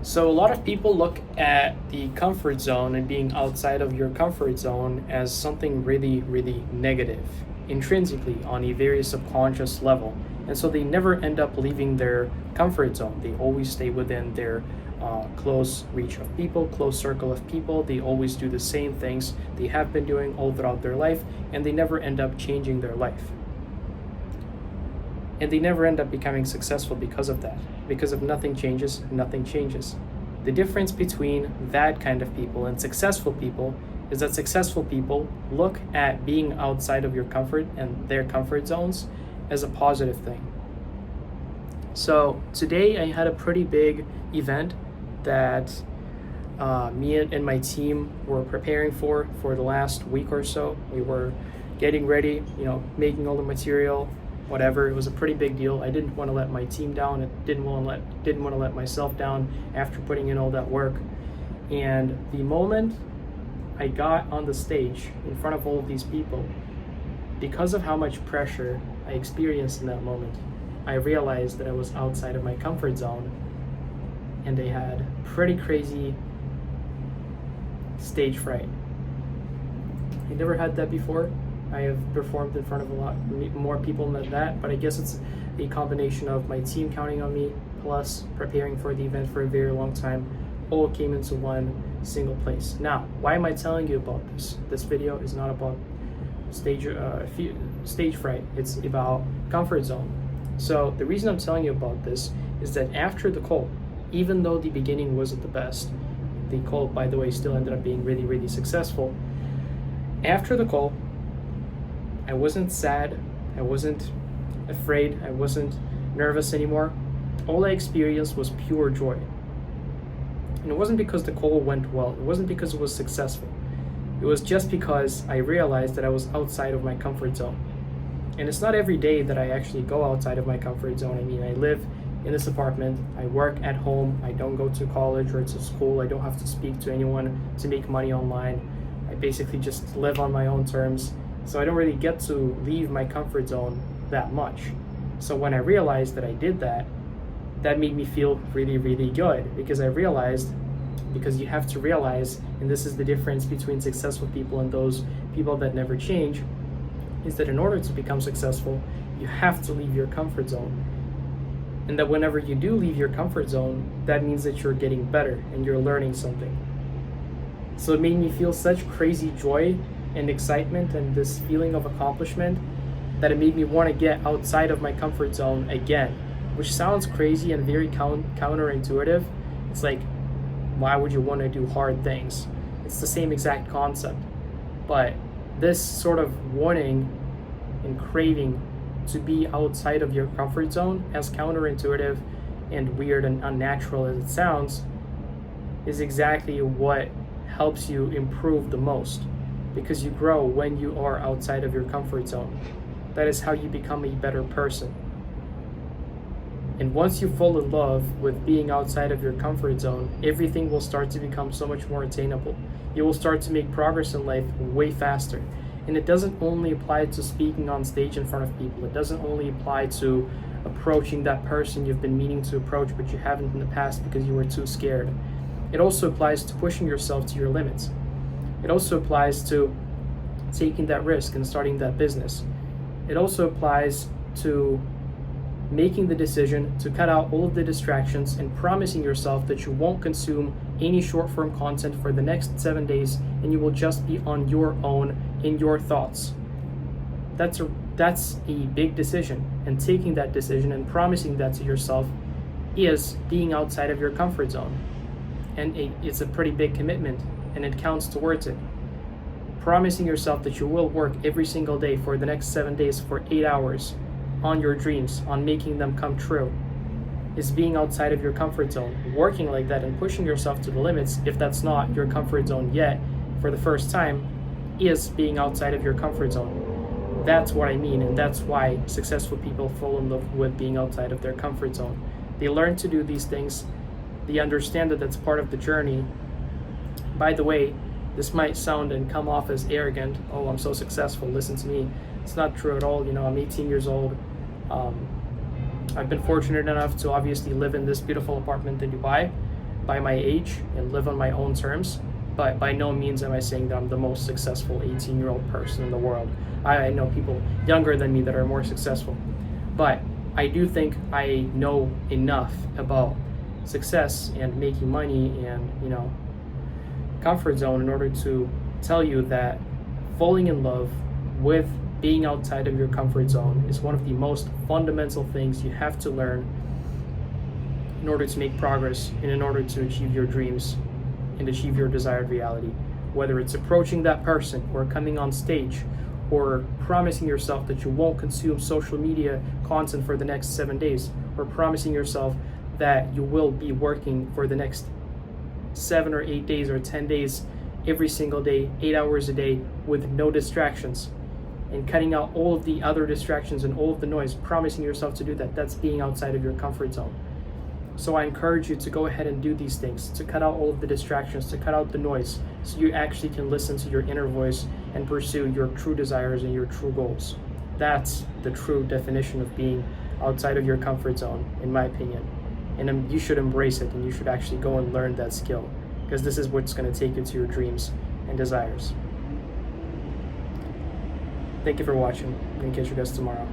So, a lot of people look at the comfort zone and being outside of your comfort zone as something really, really negative, intrinsically on a very subconscious level. And so they never end up leaving their comfort zone. They always stay within their close reach of people, close circle of people. They always do the same things they have been doing all throughout their life, and they never end up changing their life. And they never end up becoming successful because of that. Because if nothing changes, nothing changes. The difference between that kind of people and successful people is that successful people look at being outside of your comfort and their comfort zones as a positive thing. So today I had a pretty big event that me and my team were preparing for the last week or so. We were getting ready, making all the material, whatever. It was a pretty big deal. I didn't want to let my team down. I didn't want to let myself down after putting in all that work. And the moment I got on the stage in front of all of these people, because of how much pressure I experienced in that moment, I realized that I was outside of my comfort zone, and I had pretty crazy stage fright. I never had that before. I have performed in front of a lot more people than that, but I guess it's a combination of my team counting on me plus preparing for the event for a very long time. All came into one single place. Now, why am I telling you about this? This video is not about stage fright. It's about comfort zone. So the reason I'm telling you about this is that after the call, even though the beginning wasn't the best, the call, by the way, still ended up being really, really successful. After the call, I wasn't sad, I wasn't afraid, I wasn't nervous anymore. All I experienced was pure joy. And it wasn't because the call went well, it wasn't because it was successful. It was just because I realized that I was outside of my comfort zone. And it's not every day that I actually go outside of my comfort zone. I mean, I live in this apartment, I work at home, I don't go to college or to school, I don't have to speak to anyone to make money online. I basically just live on my own terms. So I don't really get to leave my comfort zone that much. So when I realized that I did that, that made me feel really, really good, because I realized, because you have to realize, and this is the difference between successful people and those people that never change, is that in order to become successful, you have to leave your comfort zone. And that whenever you do leave your comfort zone, that means that you're getting better and you're learning something. So it made me feel such crazy joy and excitement and this feeling of accomplishment that it made me want to get outside of my comfort zone again, which sounds crazy and very counterintuitive. It's like, why would you want to do hard things? It's the same exact concept. But this sort of wanting and craving to be outside of your comfort zone, as counterintuitive and weird and unnatural as it sounds, is exactly what helps you improve the most. Because you grow when you are outside of your comfort zone. That is how you become a better person. And once you fall in love with being outside of your comfort zone, everything will start to become so much more attainable. You will start to make progress in life way faster. And it doesn't only apply to speaking on stage in front of people. It doesn't only apply to approaching that person you've been meaning to approach but you haven't in the past because you were too scared. It also applies to pushing yourself to your limits. It also applies to taking that risk and starting that business. It also applies to making the decision to cut out all of the distractions and promising yourself that you won't consume any short-form content for the next 7 days, and you will just be on your own in your thoughts. That's a big decision, and taking that decision and promising that to yourself is being outside of your comfort zone. And it's a pretty big commitment, and it counts towards it. Promising yourself that you will work every single day for the next 7 days for 8 hours on your dreams, on making them come true, is being outside of your comfort zone. Working like that and pushing yourself to the limits, if that's not your comfort zone yet, for the first time, is being outside of your comfort zone. That's what I mean, and that's why successful people fall in love with being outside of their comfort zone. They learn to do these things, they understand that that's part of the journey. By the way, this might sound and come off as arrogant. Oh, I'm so successful, listen to me. It's not true at all. I'm 18 years old. I've been fortunate enough to obviously live in this beautiful apartment in Dubai. by my age and live on my own terms, but by no means am I saying that I'm the most successful 18-year-old person in the world. I know people younger than me that are more successful, but I do think I know enough about success and making money and, comfort zone in order to tell you that falling in love with being outside of your comfort zone is one of the most fundamental things you have to learn in order to make progress and in order to achieve your dreams and achieve your desired reality. Whether it's approaching that person or coming on stage or promising yourself that you won't consume social media content for the next 7 days, or promising yourself that you will be working for the next 7 or 8 days or 10 days every single day, 8 hours a day with no distractions, and cutting out all of the other distractions and all of the noise, promising yourself to do that, that's being outside of your comfort zone. So I encourage you to go ahead and do these things, to cut out all of the distractions, to cut out the noise, so you actually can listen to your inner voice and pursue your true desires and your true goals. That's the true definition of being outside of your comfort zone, in my opinion. And you should embrace it, and you should actually go and learn that skill, because this is what's going to take you to your dreams and desires. Thank you for watching. I'm going to catch you guys tomorrow.